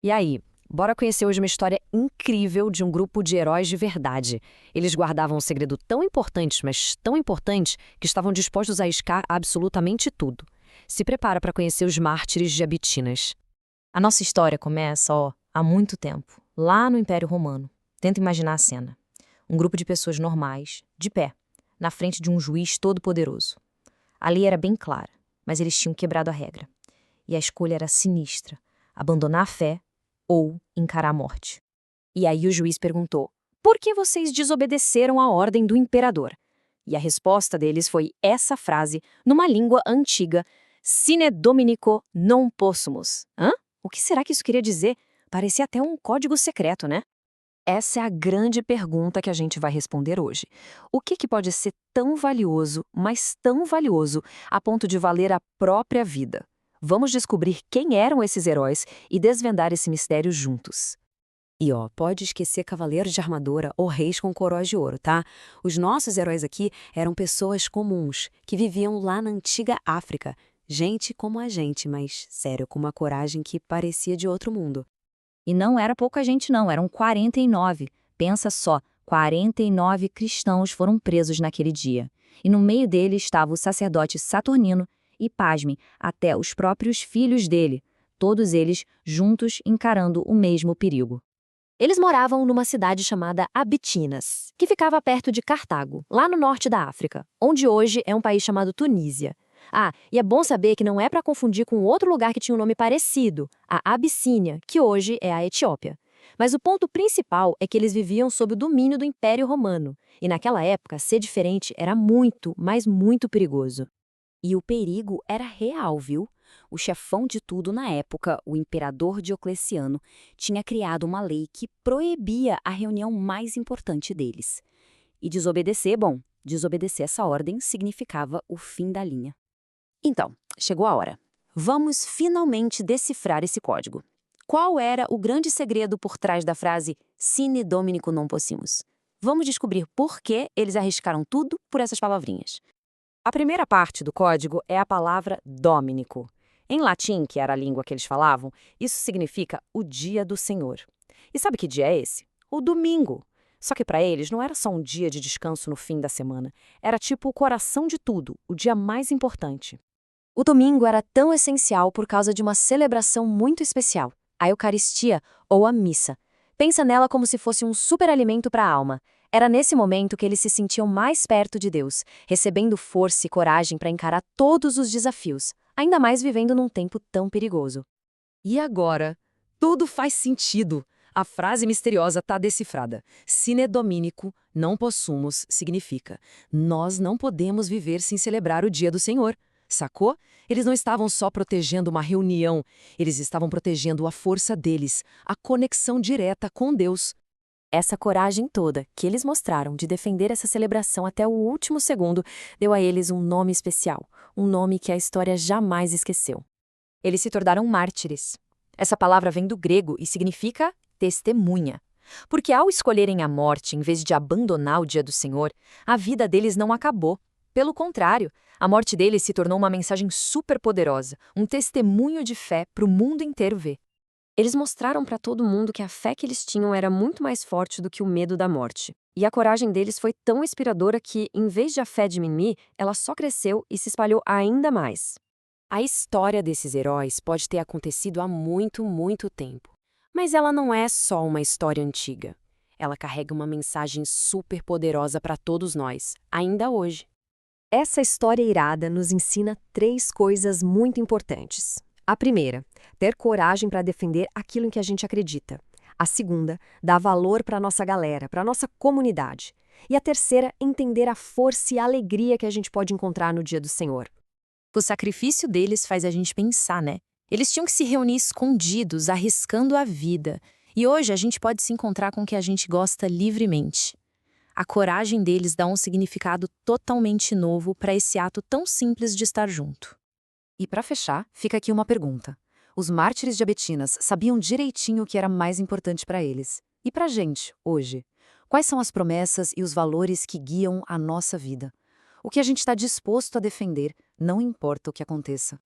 E aí, bora conhecer hoje uma história incrível de um grupo de heróis de verdade. Eles guardavam um segredo tão importante, mas tão importante, que estavam dispostos a arriscar absolutamente tudo. Se prepara para conhecer os mártires de Abitinas. A nossa história começa, há muito tempo, lá no Império Romano. Tenta imaginar a cena. Um grupo de pessoas normais, de pé, na frente de um juiz todo-poderoso. A lei era bem clara, mas eles tinham quebrado a regra. E a escolha era sinistra: abandonar a fé ou encarar a morte. E aí o juiz perguntou: por que vocês desobedeceram a ordem do imperador? E a resposta deles foi essa frase, numa língua antiga: Sine Dominico non possumus. Hã? O que será que isso queria dizer? Parecia até um código secreto, né? Essa é a grande pergunta que a gente vai responder hoje. O que pode ser tão valioso, mas tão valioso, a ponto de valer a própria vida? Vamos descobrir quem eram esses heróis e desvendar esse mistério juntos. E pode esquecer cavaleiros de armadura ou reis com coroas de ouro, tá? Os nossos heróis aqui eram pessoas comuns, que viviam lá na antiga África. Gente como a gente, mas, sério, com uma coragem que parecia de outro mundo. E não era pouca gente não, eram 49. Pensa só, 49 cristãos foram presos naquele dia. E no meio deles estava o sacerdote Saturnino e, pasmem, até os próprios filhos dele, todos eles juntos encarando o mesmo perigo. Eles moravam numa cidade chamada Abitinas, que ficava perto de Cartago, lá no norte da África, onde hoje é um país chamado Tunísia. Ah, e é bom saber que não é para confundir com outro lugar que tinha um nome parecido, a Abissínia, que hoje é a Etiópia. Mas o ponto principal é que eles viviam sob o domínio do Império Romano, e naquela época ser diferente era muito, mas muito perigoso. E o perigo era real, viu? O chefão de tudo na época, o imperador Diocleciano, tinha criado uma lei que proibia a reunião mais importante deles. E desobedecer essa ordem significava o fim da linha. Então, chegou a hora. Vamos finalmente decifrar esse código. Qual era o grande segredo por trás da frase Sine Dominico non possumus? Vamos descobrir por que eles arriscaram tudo por essas palavrinhas. A primeira parte do código é a palavra Dominico. Em latim, que era a língua que eles falavam, isso significa o dia do Senhor. E sabe que dia é esse? O domingo. Só que para eles não era só um dia de descanso no fim da semana. Era tipo o coração de tudo, o dia mais importante. O domingo era tão essencial por causa de uma celebração muito especial, a Eucaristia ou a missa. Pensa nela como se fosse um superalimento para a alma. Era nesse momento que eles se sentiam mais perto de Deus, recebendo força e coragem para encarar todos os desafios, ainda mais vivendo num tempo tão perigoso. E agora? Tudo faz sentido. A frase misteriosa está decifrada. Sine Dominico non possumus significa: nós não podemos viver sem celebrar o dia do Senhor. Sacou? Eles não estavam só protegendo uma reunião, eles estavam protegendo a força deles, a conexão direta com Deus. Essa coragem toda que eles mostraram de defender essa celebração até o último segundo deu a eles um nome especial, um nome que a história jamais esqueceu. Eles se tornaram mártires. Essa palavra vem do grego e significa testemunha. Porque ao escolherem a morte em vez de abandonar o dia do Senhor, a vida deles não acabou. Pelo contrário, a morte deles se tornou uma mensagem superpoderosa, um testemunho de fé para o mundo inteiro ver. Eles mostraram para todo mundo que a fé que eles tinham era muito mais forte do que o medo da morte. E a coragem deles foi tão inspiradora que, em vez de a fé diminuir, ela só cresceu e se espalhou ainda mais. A história desses heróis pode ter acontecido há muito, muito tempo. Mas ela não é só uma história antiga. Ela carrega uma mensagem super poderosa para todos nós, ainda hoje. Essa história irada nos ensina 3 coisas muito importantes. A primeira, ter coragem para defender aquilo em que a gente acredita. A segunda, dar valor para a nossa galera, para a nossa comunidade. E a terceira, entender a força e a alegria que a gente pode encontrar no dia do Senhor. O sacrifício deles faz a gente pensar, né? Eles tinham que se reunir escondidos, arriscando a vida. E hoje a gente pode se encontrar com o que a gente gosta livremente. A coragem deles dá um significado totalmente novo para esse ato tão simples de estar junto. E para fechar, fica aqui uma pergunta. Os mártires de Abetinas sabiam direitinho o que era mais importante para eles. E para a gente, hoje? Quais são as promessas e os valores que guiam a nossa vida? O que a gente está disposto a defender, não importa o que aconteça.